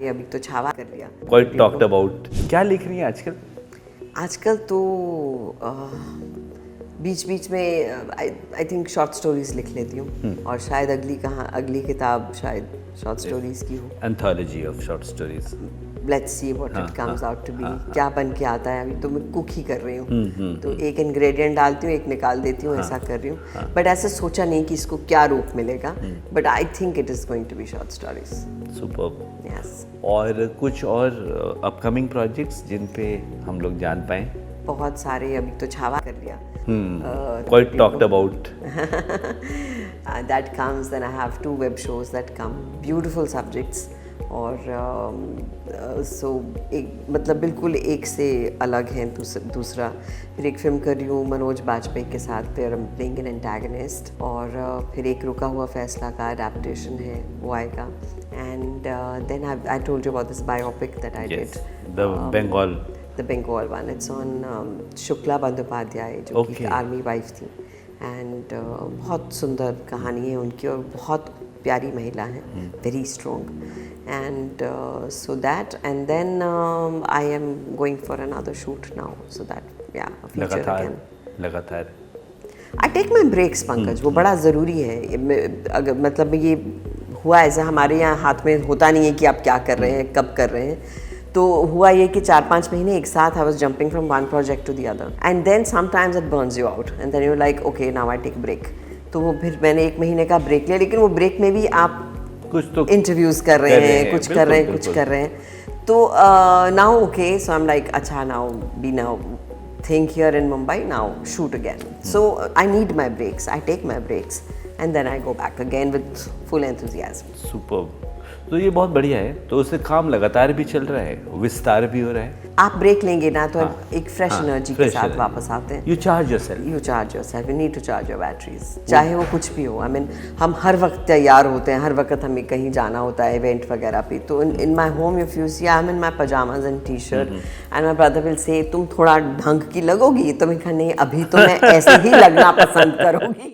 ये अभी तो छावा कर लिया। क्वाइट टॉक्ड अबाउट क्या लिख रही हैं आजकल? आजकल तो बीच बीच में आई थिंक शॉर्ट स्टोरीज लिख लेती हूँ और शायद अगली किताब शायद शॉर्ट स्टोरीज की हो। Anthology of short stories. Let's see what it comes out to be. क्या बन के आता है। अभी तो मैं कुक ही कर रही हूँ, तो एक इंग्रेडिएंट डालती हूँ, एक निकाल देती हूँ, ऐसा कर रही हूँ। बट ऐसे सोचा नहीं कि इसको क्या रूप मिलेगा, but I think it is going to be short stories. Superb. Yes. और कुछ और अपकमिंग प्रोजेक्ट्स जिन पे हम लोग जान पाए? बहुत सारे। अभी तो छावा कर लिया। Quite talked about that comes, then I have 2 web shows that come, beautiful subjects और so एक मतलब बिल्कुल एक से अलग है दूसरा। फिर एक फिल्म कर रही हूँ मनोज बाजपेयी के साथ, फिर I'm playing an antagonist, और फिर एक रुका हुआ फैसला का adaptation है, वो आएगा। And then I told you about this biopic that I did. The Bengal one. It's on Shukla Bandyopadhyay, जो कि आर्मी वाइफ थी, एंड बहुत सुंदर कहानी है उनकी और बहुत प्यारी महिला है, very strong, and so that, and then I am going for another shoot now, so that या फ्यूचर अगेन। लगातार I take my breaks Pankaj, वो बड़ा ज़रूरी है। अगर मतलब ये हुआ ऐसा, हमारे यहाँ हाथ में होता नहीं है कि आप क्या कर रहे हैं, कब कर रहे हैं। तो हुआ ये कि 4-5 महीने एक साथ I was jumping from one project to the other, and then sometimes it burns you out, and then you like okay now I take break. तो वो फिर मैंने 1 महीने का ब्रेक लिया, लेकिन वो ब्रेक में भी आप कुछ तो इंटरव्यूज कर रहे हैं, कुछ कर रहे हैं, कुछ कर रहे हैं। तो now okay, so I am like अच्छा now be now think here in Mumbai, now shoot again. So I need my breaks, I take my breaks, and then I go back again with full enthusiasm. Superb. तो ये बहुत बढ़िया है। तो उससे काम लगातार भी चल रहा है, विस्तार भी हो रहा है। आप ब्रेक लेंगे ना तो एक फ्रेश एनर्जी के साथ वापस आते हैं। You charge yourself, you need to charge your batteries, चाहे वो कुछ भी हो। आई मीन हम हर वक्त तैयार होते हैं, हर वक्त हमें कहीं जाना होता है इवेंट वगैरह पे। तो in my home if you see I am in my pajamas and T shirt, and my brother will say तुम थोड़ा ढंग की लगोगी, तो मैं कहा नहीं, अभी तो मैं ऐसे ही लगना पसंद करूँगी।